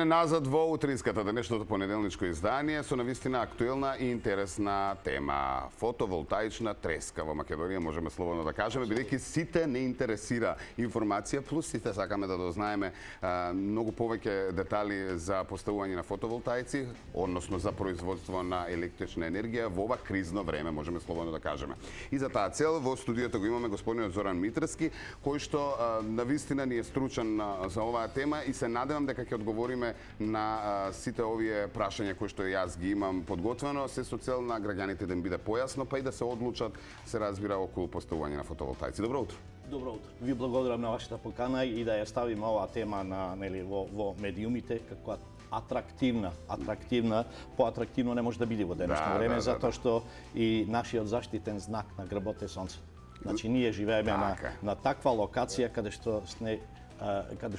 Враќање назад во утринската денешното понеделничко издание со навистина актуелна и интересна тема. Фотоволтаична треска во Македонија, можеме слободно да кажеме, бидејќи сите не интересира информација, плюс сите сакаме да дознаеме многу повеќе детали за поставување на фотоволтаици, односно за производство на електрична енергија во ова кризно време, можеме слободно да кажеме. И за таа цел во студиото го имаме господинот Зоран Митревски, кој што навистина ни е стручен за оваа тема и се надевам дека ќе одговориме на сите овие прашања кои што јас ги имам подготвено, се со цел на граѓаните да им биде појасно, па и да се одлучат, се разбира, околу поставување на фотоволтаици. Добро утро. Добро утро. Ви благодарам на вашата покана и да ја ставиме оваа тема на во медиумите како атрактивна, поатрактивно не може да биде во денешно време, затоа што и нашиот заштитен знак на грбот е сонце. Значи ние живееме на таква локација каде што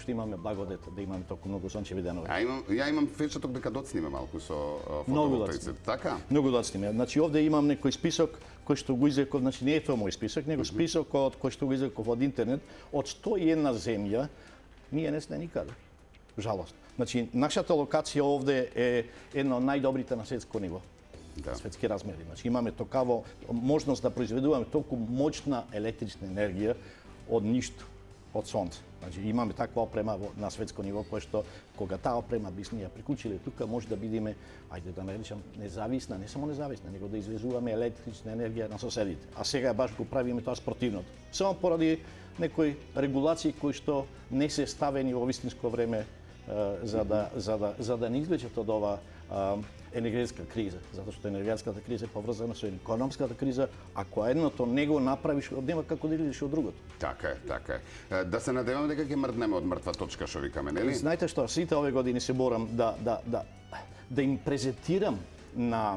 имаме благодета да имаме толку многу сончеви денови. Ја имам впечаток дека доцниме малку со фотоволтаиците, така? Многу доцниме. Значи овде имам некој список кој што го извлеков, значи не е тоа мој список, него список кој што го извлеков од интернет, од 101 земја, ние не сме никаде. Жалост. Значи нашата локација овде е една од најдобрите на светско ниво. Да. Светски размери. Значи имаме такава можност да произведуваме толку моćна електрична енергија од ништо, од сонце. Значи имаме таква опрема на светско ниво кој што кога таа опрема бисме ја приклучиле тука може да бидеме, ајде да наречам, независна, не само независна, него да извезуваме електрична енергија на соседите. А сега баш го правиме тоа спротивното. Само поради некои регулации кои што не се ставени во вистинско време за да не извлечат од ова енергетска криза, затоа што енергетската криза е поврзана со економската криза, ако едното не го направиш, нема како да идеш од другото. Така е, така е. Да се надеваме дека ќе мрднеме од мртва точка, што викаме, нели? Знаете што, сите овие години се борам да им презентирам на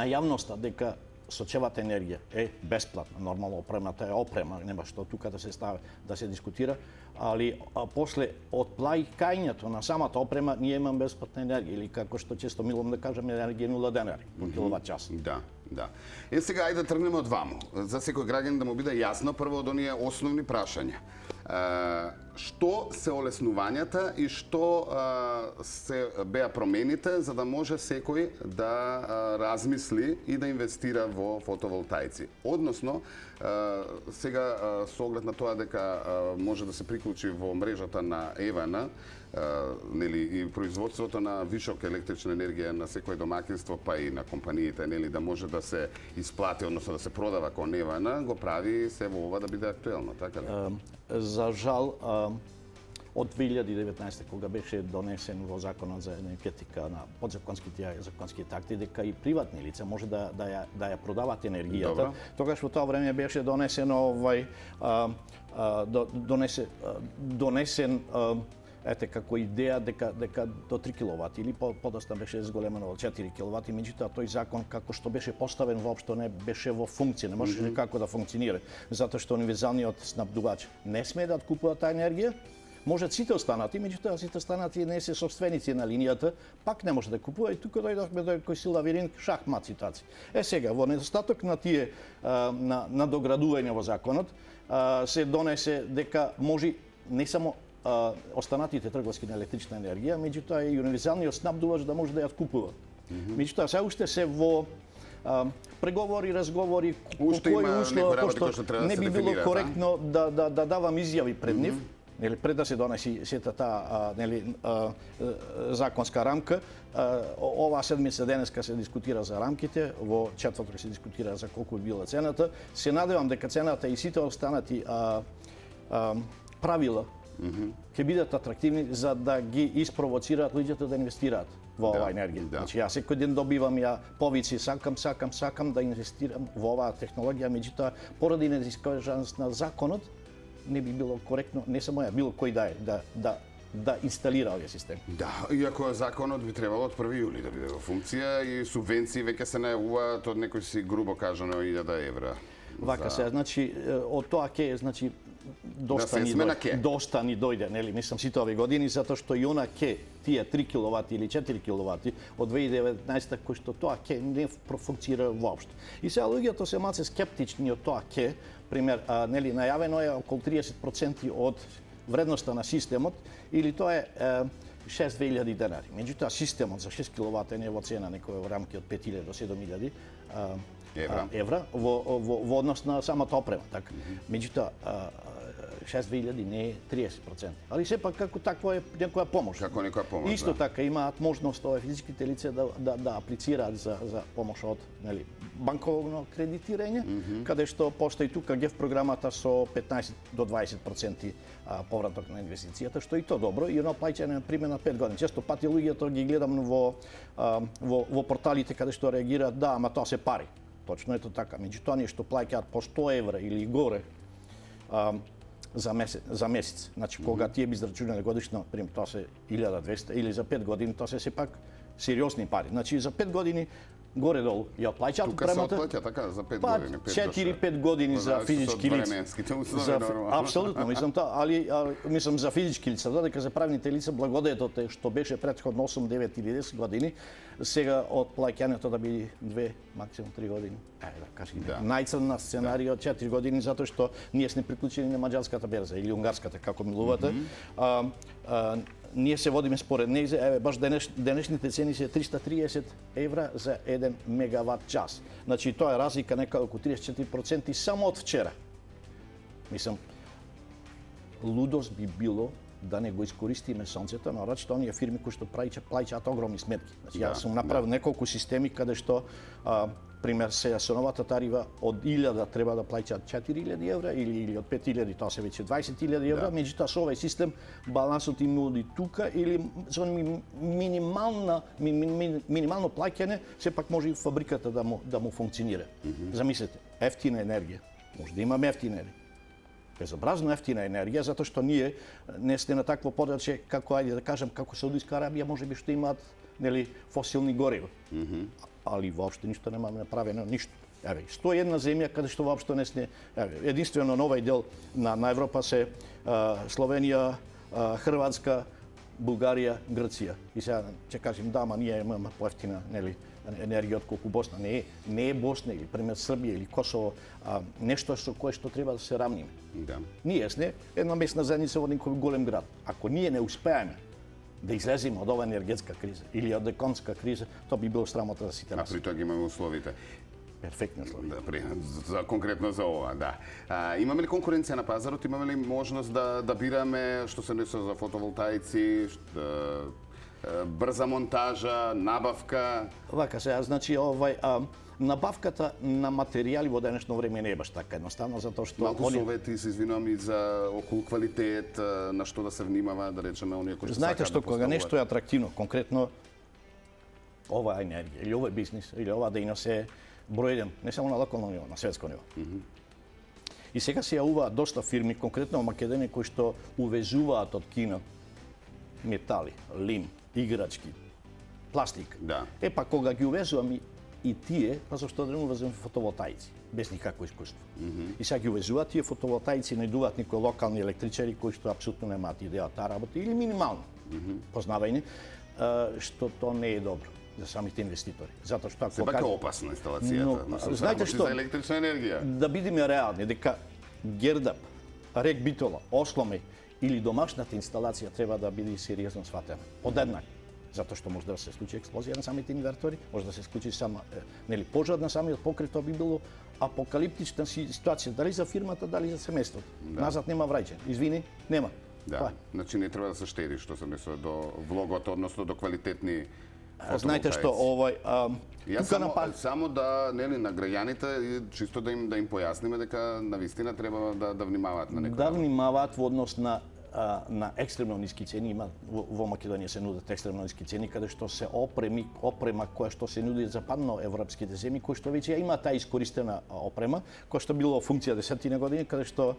јавноста дека сочевата енергија е бесплатна. Нормално опремата е опрема, нема што тука да се стави, да се дискутира, али после отплаќањето на самата опрема ние имаме бесплатна енергија или како што често милам да кажам енергија 0 денари по киловат час. Да, да. Сега ајде да тргнеме од ваму. За секој граѓанин да му биде јасно прво од оние основни прашања. Што се олеснувањата и што се беа промените за да може секој да размисли и да инвестира во фотоволтаици. Односно, сега со оглед на тоа дека може да се приклучи во мрежата на ЕВН, нели, и производството на вишок електрична енергија на секој домакинство, па и на компаниите, нели, да може да се исплати, односно да се продава кон ЕВН, го прави се во ова да биде актуелно, така ли? За жал, од 2019 кога беше донесен во Законот за енергетика на подзаконските законските акти дека и приватни лица може да ја продават енергијата. Тогаш во тоа време беше донесено донесен ете како идеја дека до 3 киловати или подоста беше зголемено од 4 киловати, меѓутоа тој закон како што беше поставен воопшто не беше во функција, не можеше како да функционира, затоа што универзалниот снабдувач не смее да откупува таа енергија. Можат сите останати, меѓутоа сите останати не се собственици на линијата, пак не може да купува и тука дојдовме до кој си лавиринг шахмат ситуација. Сега во недостаток на тие на доградување во законот се донесе дека може не само останатите трговски на електрична енергија, меѓутоа и универзалниот снабдувач да може да ја откупува. Меѓутоа се уште се во преговори, разговори, кој услови што не би било коректно да давам изјави пред нив. Нели пред да се донеси сета таа законска рамка, оваа седмица денеска се дискутира за рамките, во четврток се дискутира за колку би била цената. Се надевам дека цената и сите останати правила ќе бидат атрактивни за да ги испровоцираат луѓето да инвестираат во оваа енергија. Значи јас секој ден добивам повици, сакам да инвестирам во оваа технологија, меѓутоа поради неискажаност на законот не би било коректно, не само ја, било кој да инсталира овој систем. Да, иако законот би требало од 1 јули да биде во функција и субвенции веќе се најавуваат од некој си грубо кажано 1000 евра. Вака се, значи од тоа значи доста ни дојде, нели, мислам сите овие години, затоа што и она тие 3 киловати или 4 киловати од 2019 кој што тоа не профункцира воопшто. И сега луѓето се малце скептични од тоа пример, нели, најавено е околу 30% од вредноста на системот, или тоа е 6.000 денари. Меѓутоа системот за 6 киловата е во цена некоја во рамки од 5.000 до 7.000 евра во однос на самата опрема, така. Меѓутоа 6.000 не е 30%. Али сепак како такво е некоја помош. Како некоја помош, Исто да. така имаат можност овие физичките лица да аплицираат за помош од банковно кредитирање, каде што постои тука ГЕФ програмата со 15 до 20% повраток на инвестицијата, што и то добро, и едно плаќање на пример на 5 години. Често пати луѓето ги гледам во порталите каде што реагираат, да, ама тоа се пари. Точно ето така. Меѓутоа ние што плаќаат по 100 евра или горе за месец. Значи кога тие би израчунале годишно, пример тоа се 1200 или за 5 години, тоа се сепак сериозни пари. Значи за 5 години горе-долу ја плаќаат Тука се премата. отплаќа така за 5 Па, години. 4-5 години за физички лица. Апсолутно, мислам тоа, али мислам за физички лица, додека за правните лица благодетот е што беше претходно 8, 9 или 10 години, сега од плаќањето да биде 2, максимум 3 години. Да кажем, најцрна сценарио 4 години затоа што ние сме приклучени на маđarската берза или унгарската, како милувате. Ние се водиме според нејзе, еве баш денешните цени се 330 евра за 1 мегават час. Значи тоа е разлика некако околу 34% само од вчера. Мислам, лудост би било да не го искористиме сонцето, нарочно оние фирми кои што плаќаат огромни сметки. Значи јас сум направил неколку системи каде што пример се со новата тарифа од 1000 треба да плаќаат 4000 евра или од 5000 тоа се веќе 20000 евра, меѓутоа со овој систем балансот им оди тука или со минимално плаќање сепак може и фабриката да му функционира. Замислете, ефтина енергија. Може да имаме ефтина енергија. Безобразно ефтина енергија, затоа што ние не сте на такво подрачје како, ајде да кажем, како Саудиска Арабија, можеби што имаат фосилни горива. Али воопшто ништо немаме направено, ништо. Еве, 101 земја каде што воопшто не сме, единствено на овој дел на Европа се Словенија, Хрватска, Бугарија, Грција. И сега ќе кажем да, ама ние имаме поевтина, енергија од колку Босна. Не е Босна или пример Србија или Косово, нешто со кое што треба да се равниме. Да. Ние сме една местна заедница во некој голем град. Ако ние не успееме да излеземе од оваа енергетска криза или од економска криза, тоа би било срамота за сите нас. А при тоа ги имаме условите. Перфектни услови. Да, конкретно за ова, да. Имаме ли конкуренција на пазарот? Имаме ли можност да бираме што се несува за фотоволтаици, брза монтажа, набавка? Вака сега, значи набавката на материјали во денешно време не е баш така едноставно, затоа што малку совети, се извинувам, и за околу квалитет, на што да се внимава, да речеме, оние кои што знаете сакаат што да кога поставуваат. нешто е атрактивно, конкретно оваа енергија или овој бизнис или оваа дејност е број 1, не само на локално ниво, на светско ниво. И сега се јавуваат доста фирми, конкретно во Македонија, кои што увезуваат од Кина метали, лим, играчки, пластик. Да. Па кога ги увезувам и тие, па зашто да не увезувам фотоволтаици, без никакво искуство. И сега ги увезуваат тие фотоволтаици, најдуваат некои локални електричари кои што апсолутно немаат идеја таа работа или минимално познавање, што тоа не е добро за самите инвеститори. Затоа што ако Сепак е опасна инсталацијата. знаете што? За електрична енергија. Да бидеме реални, дека Гердап, Рек Битола, Осломи или домашната инсталација треба да биде сериозно сватена. Одеднак. Затоа што може да се случи експлозија на самите инвертори, може да се случи сама пожар на самиот покрив, тоа би било апокалиптична ситуација, дали за фирмата, дали за семејството. Назад нема враќање. Извини, нема. Да. Значи не треба да се штеди што се мислува до влогот, односно до квалитетни фотоволтаици. Знаете што, Јас само да, на граѓаните чисто да им појасниме дека навистина треба да внимаваат на некој. Да внимаваат во однос на екстремно ниски цени, има во Македонија се нудат екстремно ниски цени каде што се опрема која што се нуди за западноевропските земји, кои што веќе има таа искористена опрема, која што било во функција десетина години, каде што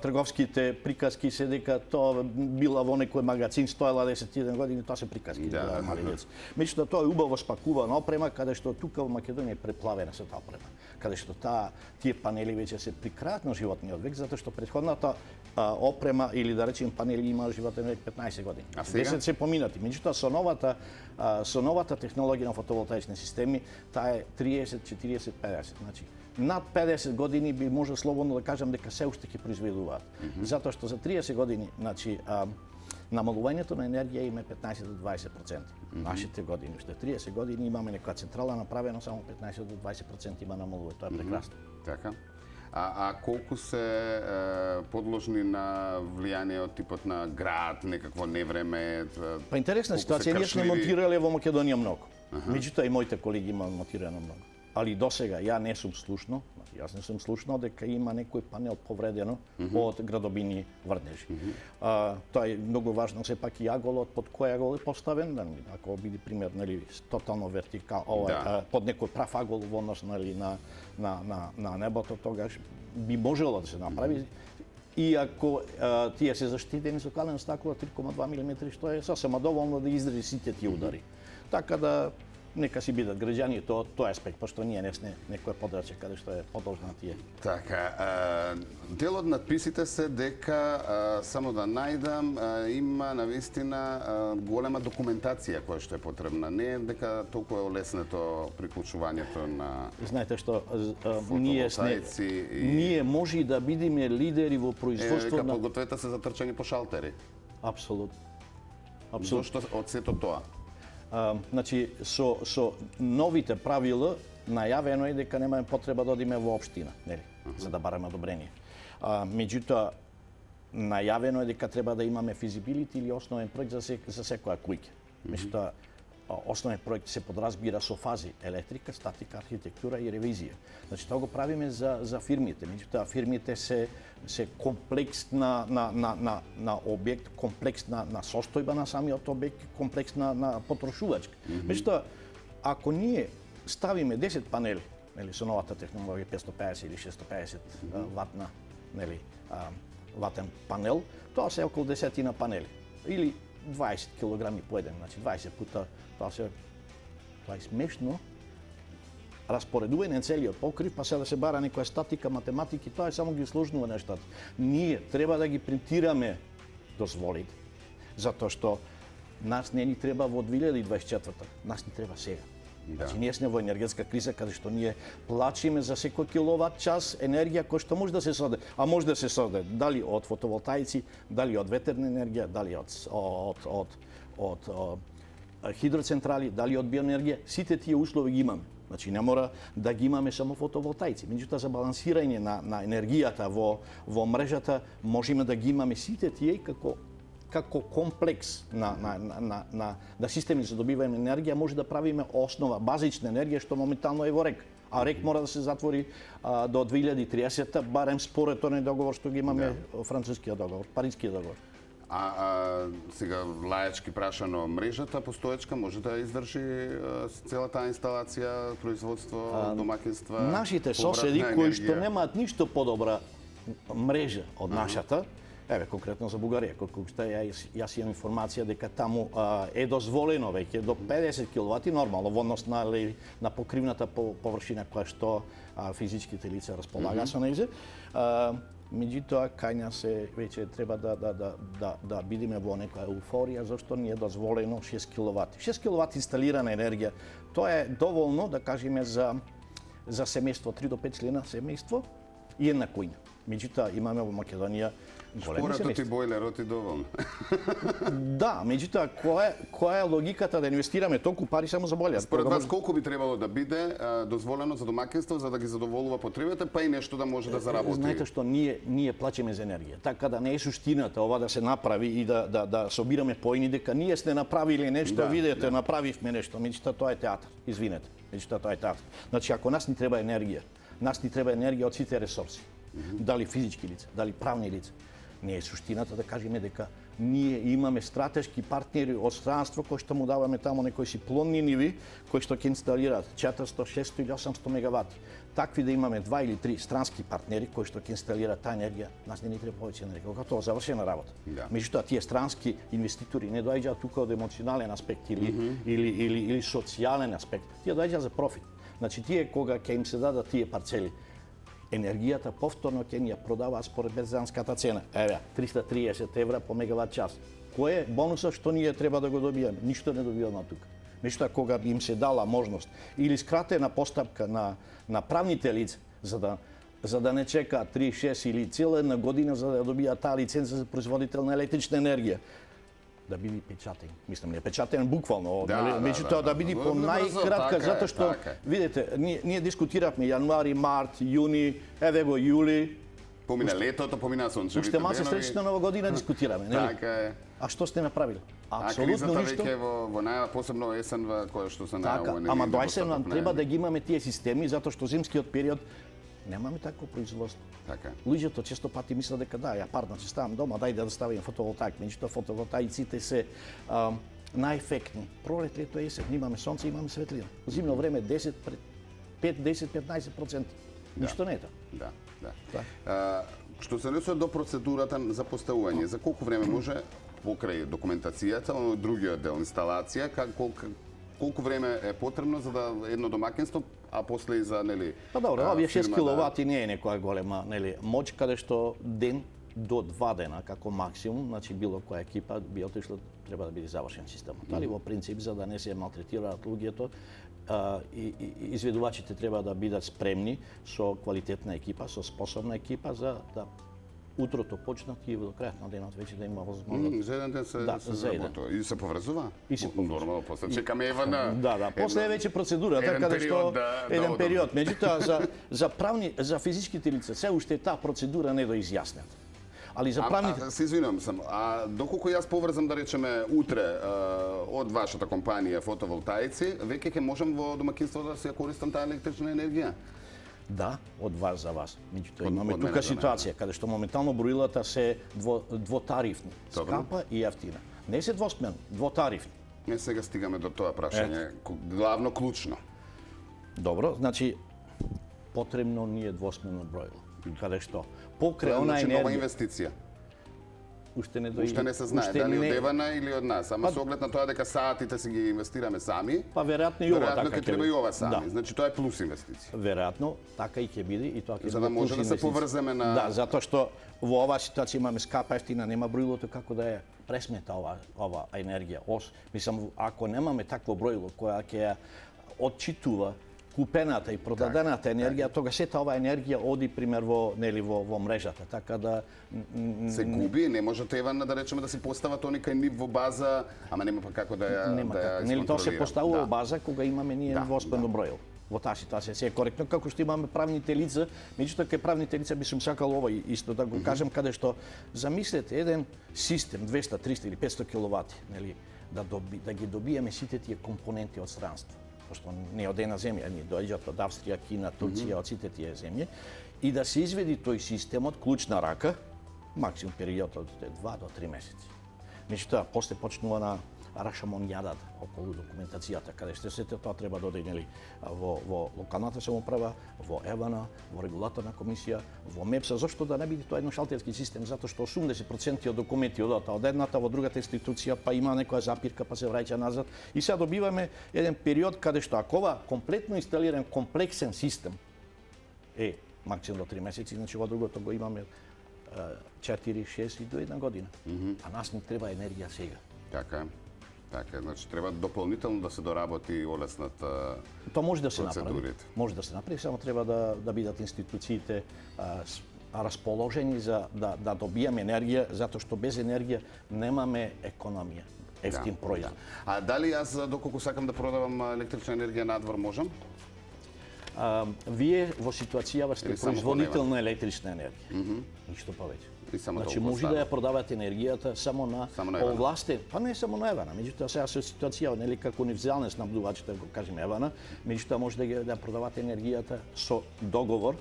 трговските приказки се дека тоа била во некој магазин стоела 10 години, тоа се приказки за мали деца. Меѓутоа тоа е убаво спакувана опрема каде што тука во Македонија е преплавена со таа опрема, каде што тие панели веќе се при крајот на животниот век, затоа што претходната опрема или да речем панели има животен век 15 години. 10 се поминати. Меѓутоа со новата технологија на фотоволтаични системи, таа е 30, 40, 50. Значи над 50 години би може слободно да кажам дека се уште ќе произведуваат. Затоа што за 30 години, значи намалувањето на енергија им е 15 до 20%. Нашите години, уште 30 години имаме некоја централа направена, само 15 до 20% има намалување. Тоа е прекрасно. Така. А колку се подложни на влијание од типот на град, некакво невреме? Па интересна колку се ситуација, ние сме кршливи? монтирале во Македонија многу. Меѓутоа и моите колеги има монтирано многу. Али досега ја не сум слушнал, јас не сум слушнал дека има некој панел повредено од градобини Врнежи. Тоа е многу важно, сепак и аголот под кој агол е поставен, ако биде пример, нели, тотално вертикал, под некој прав агол во однос, нели, на небото, тогаш би можело да се направи. И ако тие се заштитени со калено стакло 3,2 мм, што е сосема доволно да издржи сите тие удари. Така да нека си бидат граѓани тоа аспект, пошто ние не сме некоја подраче каде што е подолжна тие. Така, дел од надписите се дека, само да најдам, има навистина голема документација која што е потребна. Не е дека толку е олеснето приклучувањето на Знаете што, фотоволтаици ние може и да бидеме лидери во производство дека на... подгответе се за трчање по шалтери. Апсолутно. Зошто од сето тоа? Значи, со новите правила најавено е дека немаме потреба да одиме во општина, нели, за да бараме одобрение. Меѓутоа, најавено е дека треба да имаме физибилити или основен проект за секоја куќа. Меѓутоа, основен проект се подразбира со фази електрика, статика, архитектура и ревизија. Значи, тоа го правиме за фирмите. Меѓутоа, фирмите се комплекс на објект, комплекс на состојба на самиот објект, комплекс на потрошувачка. Меѓутоа, ако ние ставиме 10 панели, нели, со новата технологија 550 или 650 ватна, нели, ватен панел, тоа се околу 10 панели. Или 20 килограми по еден, значи 20 пута, тоа е смешно. Распоредување на целиот покрив, па се да се бара некоја статика, математики, тоа е само ги сложнува нештата. Ние треба да ги принтираме дозволите, затоа што нас не ни треба во 2024, нас ни треба сега. Значи, ние сме во енергетска криза, каде што ние плачиме за секој киловат час енергија кој што може да се создаде. А може да се создаде дали од фотоволтаици, дали од ветерна енергија, дали од хидроцентрали, дали од биоенергија. Сите тие услови ги имаме. Значи, не мора да ги имаме само фотоволтаици. Меѓутоа, за балансирање на енергијата во мрежата, можеме да ги имаме сите тие како комплекс на системи за добивање енергија, може да правиме основа, базична енергија, што моментално е во РЕК. А РЕК мора да се затвори до 2030, барем според тој договор што ги имаме, францускиот договор, парискиот договор. Сега лајачки прашано, мрежата постоечка може да издржи целата инсталација, производство, домакинства? Нашите соседи кои што немаат ништо подобра мрежа од нашата, еве конкретно за Бугарија, колку што јас имам информација дека таму е дозволено веќе до 50 киловати нормално во однос на покривната површина која што физичките лица располага со нејзе. Меѓутоа, кај нас веќе треба да бидеме во некоја еуфорија, зашто ни е дозволено 6 киловати. 6 киловати инсталирана енергија, тоа е доволно, да кажеме, за семејство, 3 до 5 члена семејство и една кујна. Меѓутоа, имаме во Македонија големи семејства. Според бойлерот и доволно. Да, меѓутоа, која е логиката да инвестираме толку пари само за бойлер? Според вас, колку би требало да биде дозволено за домакинство за да ги задоволува потребите, па и нешто да може да заработи? Знаете што, ние плачеме за енергија. Така да не е суштината ова да се направи и да собираме поени дека ние сте направиле нешто, видете, направивме нешто. Меѓутоа, тоа е театар. Извинете. Меѓутоа, тоа е театар. Значи, ако нас ни треба енергија од сите ресурси. Дали физички лица, дали правни лица. Не е суштината да кажеме дека ние имаме стратешки партнери од странство кои што му даваме таму некои си плонни ниви кои што ќе инсталираат 400, 600 или 800 мегавати. Такви да имаме 2 или 3 странски партнери кои што ќе инсталираат таа енергија, нас не ни треба повеќе енергија. Кога тоа завршена работа. Меѓутоа, тие странски инвеститори не доаѓаат тука од емоционален аспект или социјален аспект. Тие доаѓаат за профит. Значи, тие кога ќе им се дадат тие парцели, енергијата повторно ќе ни ја продаваат според безданската цена. Еве, 330 евра по мегават час. Кој е бонусот што ние треба да го добиеме? Ништо не добиваме тука. Меѓутоа, кога им се дала можност или скратена постапка на правните лица за да не чекаат 3, 6 или цела една година за да добијат таа лиценза за производител на електрична енергија. да биде печатен. Мислам, не печатен буквално, Да, меѓутоа да биде по најкратка, така е, затоа што, така е. видите, ние дискутиравме јануари, март, јуни, еве го јули, Помина летото, помина сончевите уште масе денови. среќна нова година дискутираме, нели? Така е. А што сте направили? А Апсолутно кризата ништо. веќе во најава, посебно есен, која што се Така, најава. ама доајсе нам треба да ги имаме тие системи, затоа што зимскиот период немаме такво производство. Така. Луѓето често пати мислат дека да, ја парна, ќе ставам дома, дај да ставим фотоволтаик, меѓутоа фотоволтаиците се најефектни. Пролет, лето, есен, имаме сонце, имаме светлина. Во зимно време 5, 10, 15%. Ништо не е тоа. Да, да. Така. Што се однесува до процедурата за поставување, за колку време може покрај документацијата, оно другиот дел инсталација, колку време е потребно за да едно домаќинство, а после и за нели Па добро, овие 6 фирма киловати не е некоја голема, нели, моќ каде што ден до 2 дена како максимум, значи било која екипа би отишло, треба да биде завршен системот. Али во принцип за да не се малтретираат луѓето, и изведувачите треба да бидат спремни со квалитетна екипа, со способна екипа за да утрото почнат и до крајот на денот веќе да има возможност. За еден ден се за еден. заработува. И се поврзува? И се поврзува. Нормално, после чекаме ева на... Да, после е веќе процедурата еден каде што период да еден одам. период, меѓутоа за физичките лица се уште таа процедура не доизјаснета. Али за правните се извинувам сам, доколку јас поврзам да речеме утре од вашата компанија фотоволтаици, веќе ќе можам во домаќинството да се користам таа електрична енергија? да, од вас за вас. Меѓутоа Од имаме мене тука за мене. ситуација каде што моментално броилата се двотарифни, Добро. скапа и јефтина. Не се двосмерни, двотарифни. Не сега стигаме до тоа прашање, главно клучно. Добро, значи потребно ни е двосмерно броило. Каде што покрај Тоа она значи нова енергија инвестиција. уште не дојде. Уште не се знае дали од Евана или од нас, ама со оглед на тоа дека саатите си ги инвестираме сами, Па веројатно и ова веројатно така ќе треба и ова Да. сами. Значи тоа е плюс инвестиција. Веројатно така и ќе биде и тоа ќе За да биде може плюс да се инвестиција. поврземе на- Да, затоа што во оваа ситуација имаме скапа ефтина, нема броилото како да ја пресмета ова енергија. Мислам, ако немаме такво броило која ќе ја отчитува купената и продадената енергија, тога сета оваа енергија оди пример во во мрежата, така да Се губи, не може Евана да речеме да си постават они кај нив во база, ама нема па како да ја нема да ја како. Нели тоа се исконтролира. поставува Да. база кога имаме ние Да, двоспорно броило. Во таа ситуација се е коректно, како што имаме правните лица, меѓутоа кај правните лица би сум сакал ова исто да го кажем, каде што замислете еден систем 200, 300 или 500 киловати, нели, да ги добиеме сите тие компоненти од странство. Пошто не од една земја, ние доаѓаат од Австрија, Кина, Турција, од сите тие земји, и да се изведи тој системот клучна рака, максимум период од 2 до 3 месеци. Меѓутоа, после почнува на рашамонјадата околу документацијата, каде што сете тоа треба да оде нели во локалната самоуправа, во Евана, во регулаторна комисија, во МЕПСа, зошто да не биде тоа едно шалтерски систем, затоа што 80% од документи одат од едната во другата институција, па има некоја запирка, па се враќа назад и сега добиваме еден период каде што ако ова комплетно инсталиран комплексен систем е максимум до 3 месеци, значи во другото го имаме 4, 6 и до 1 година. А нас ни треба енергија сега. Така е. Така, значи треба дополнително да се доработи и олеснат Тоа може да се направи. процедурите. Може да се направи, само треба да бидат институциите расположени за да добиеме енергија, затоа што без енергија немаме економија, ефтин производ. А дали јас доколку сакам да продавам електрична енергија надвор можам? Вие во ситуацијава сте Или само производител на електрична енергија. Ништо повеќе. И само Значи толку може да остана. ја продавате енергијата само на Евана. овластен, па не само на Евана, меѓутоа сега со ситуација нели како универзален снабдувач, да го кажеме Евана, меѓутоа може да продавате енергијата со договор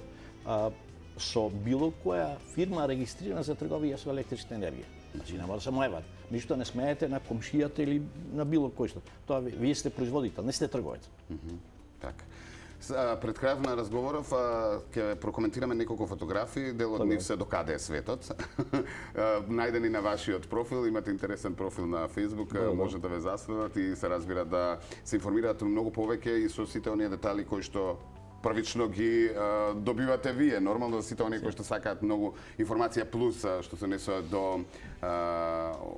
со било која фирма регистрирана за трговија со електрична енергија. Значи не мора само Евана. Меѓутоа не смеете на комшијата или на било кој што. Тоа вие сте производител, не сте трговец. Така. Пред крајот на разговоров ќе прокоментираме неколку фотографии, дел од нив се до каде е светот. Најдени на вашиот профил, имате интересен профил на Facebook, може да ве заследат и се разбира да се информираат многу повеќе и со сите оние детали кои што првично ги добивате вие. Нормално сите оние кои што сакаат многу информација плюс што се несува до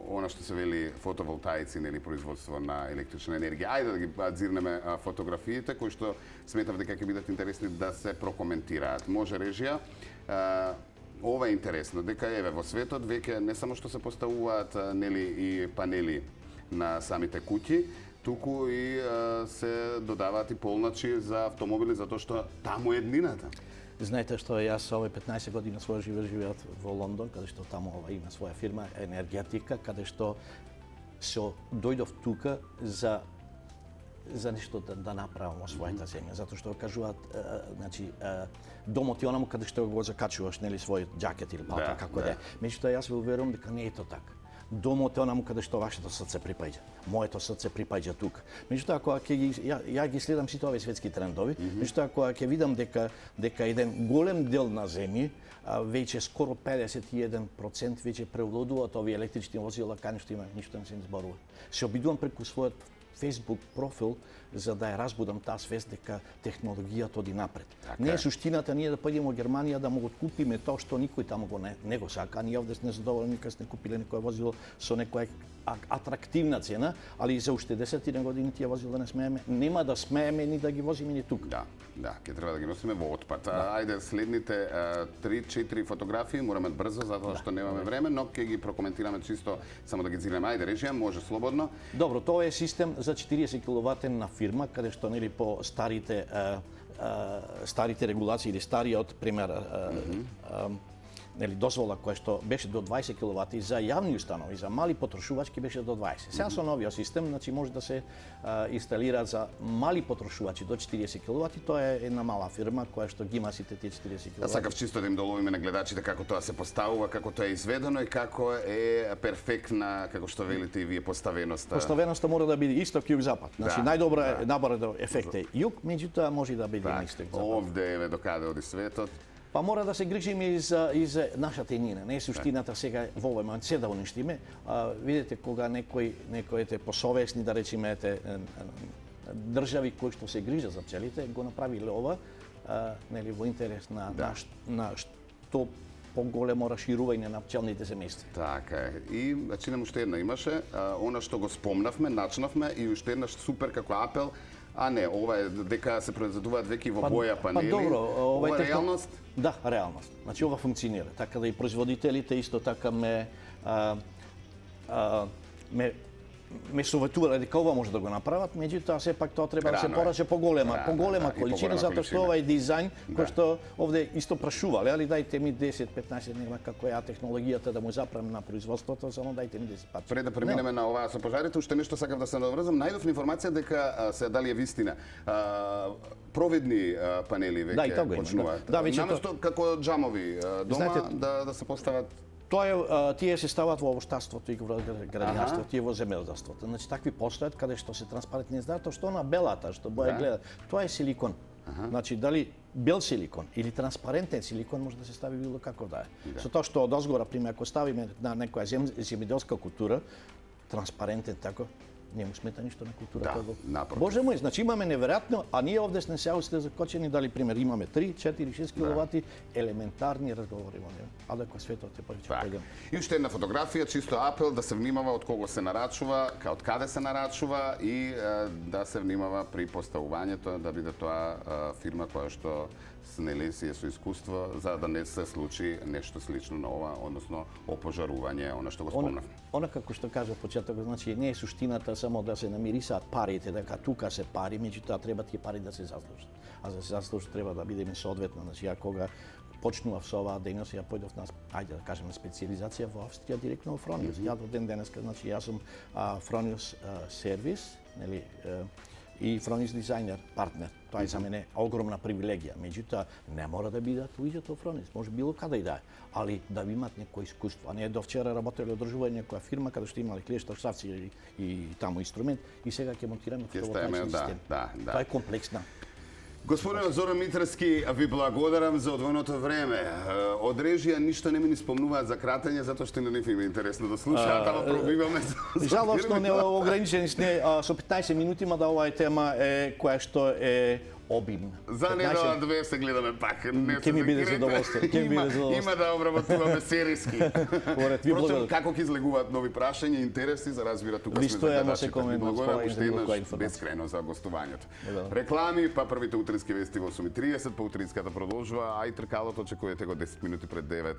она што се вели фотоволтаици, нели производство на електрична енергија. Ајде да ги базирнеме фотографиите кои што сметав дека ќе бидат интересни да се прокоментираат. Може режија ова е интересно, дека еве во светот веќе не само што се поставуваат нели и панели на самите куќи, туку и се додаваат и полначи за автомобили затоа што таму е еднината. Знаете што јас овој 15 година своја живеат во Лондон, каде што таму има своја фирма енергетика, каде што се дојдов тука за нешто да направам во својата земја, затоа што кажуваат, значи домот е онаму каде што го закачуваш, нели, својот џакет или палтар, како да е. Меѓутоа јас ве уверувам дека не е тоа така. Домот е онаму каде што вашето срце припаѓа. Моето срце припаѓа тука. Меѓутоа, кога ја ги следам сите овие светски трендови, меѓутоа кога ќе видам дека еден голем дел на земји, веќе скоро 51% веќе превладуваат овие електрични возила, кај што има ништо не се зборува. Се обидувам преку својот Facebook профил за да ја разбудам таа свест дека технологијата оди напред. Не е суштината ние да појдеме во Германија да му го купиме тоа што никој таму не го сака. Ние овде сме задоволни кога сме купиле некое возило со некоја атрактивна цена, али за уште 10 години тие возила не смееме, нема да смееме ни да ги возиме ни тука. Да, ќе треба да ги носиме во отпад. Ајде следните 3-4 фотографии, мораме брзо затоа што немаме време, но ќе ги прокоментираме чисто само да ги цитираме. Ајде режија, може слободно. Добро, тоа е систем за 40 киловатна фирма, каде што нели по старите регулации или стариот пример нели дозвола која што беше до 20 киловати за јавни установи, за мали потрошувачки беше до 20. Сега со новиот систем, значи може да се инсталира за мали потрошувачи до 40 киловати, тоа е една мала фирма која што ги има сите тие 40 киловати. Сакав чисто да им доловиме на гледачите како тоа се поставува, како тоа е изведено и како е перфектна, како што велите и вие, поставеноста. Поставеноста мора да биде исток, юг, запад. Значи најдобра набора ефект е юг, меѓутоа може да биде исток, запад. Овде еве докаде оди светот. Па мора да се грижиме и за нашата енина. Не е суштината сега во овој момент се да уништиме. Видите кога некоите посовесни, да речеме, држави кои што се грижат за пчелите, го направиле ова, нели, во интерес на што поголемо расширување на пчелните семејства. Така е. И чинам уште една имаше, она што го спомнавме, начнавме и уште еднаш супер како апел. Не, ова е дека се произведуваат веќе во боја панели. Па добро, ова е реалност? Да, реалност. Значи ова функционира. Така да и производителите исто така ме советувале дека ова може да го направат, меѓутоа сепак тоа треба да се пораче поголема количина, затоа што ова е дизајн кој што овде исто прашувале, али дајте ми 10-15 дена како е технологијата да му запрем на производството, само дајте ми 10 пати. Пред да преминеме на оваа со пожарите, уште нешто сакам да се наврзам. Најдов информација дека се дали е вистина. Провидни панели веќе почнуваат. Наместо како џамови дома да се постават. Тие се стават во овоштарството и во градинарството и во земјоделството. Значи такви постојат каде што се транспарентни, затоа што на белата што боја гледа, тоа е силикон. Значи дали бел силикон или транспарентен силикон може да се стави било како да е. Со тоа што одозгора, пример, ако ставиме на некоја земјоделска култура, транспарентен тако, не му смета ништо на културата. Боже мој, значи имаме неверојатно, а ние овде сме се закочени, дали пример имаме 3, 4, 6 киловати елементарни разговори во него. А дека светот е повеќе. И уште една фотографија, чисто апел да се внимава од кого се нарачува, од каде се нарачува и да се внимава при поставувањето, да биде тоа фирма која што снели си е со искуство за да не се случи нешто слично на ова, односно опожарување, она што го спомнавме. Она како што кажа почетокот, значи не е суштината само да се намирисаат парите, дека тука се пари, меѓутоа треба тие пари да се заслужат. А за да се заслужат треба да бидеме соодветно, значи ја кога почнував со оваа дејност, ја појдов на, ајде да кажеме, специјализација во Австрија директно во Фрониус. Ја до ден денеска, значи јас сум Фрониус сервис, нели, и Фрониус дизајнер партнер. Тоа е за мене огромна привилегија. Меѓутоа не мора да бидат луѓето во Фрониус, може било каде и да е, али да имат некој искуство. А не до вчера работеле одржување некоја фирма каде што имале клештовставци и таму инструмент и сега ќе монтираме фотоволтаични системи. Тоа е комплексна. Господин Зоран Митревски, ви благодарам за одвоеното време. Од режија ништо не ми ни спомнуваат за кратење, затоа што не ми интересно да слушаат, ама пробиваме. Жалосно не ограничени сме со 15 минути, мада оваа тема е која што е обим. За недела две се гледаме пак. Не Ќе ми биде задоволство. Има да обработуваме сериски. Поред ви Впрочем, благодарам. како ќе излегуваат нови прашања и интереси, за разбира тука сме Листуваме за се коментар, Благодарам споделам уште за било која еднаш информација. безкрајно за гостувањето. Благодарам. Реклами, па првите утрински вести во 8:30, па утринската продолжува, а и тркалото очекувате го 10 минути пред 9.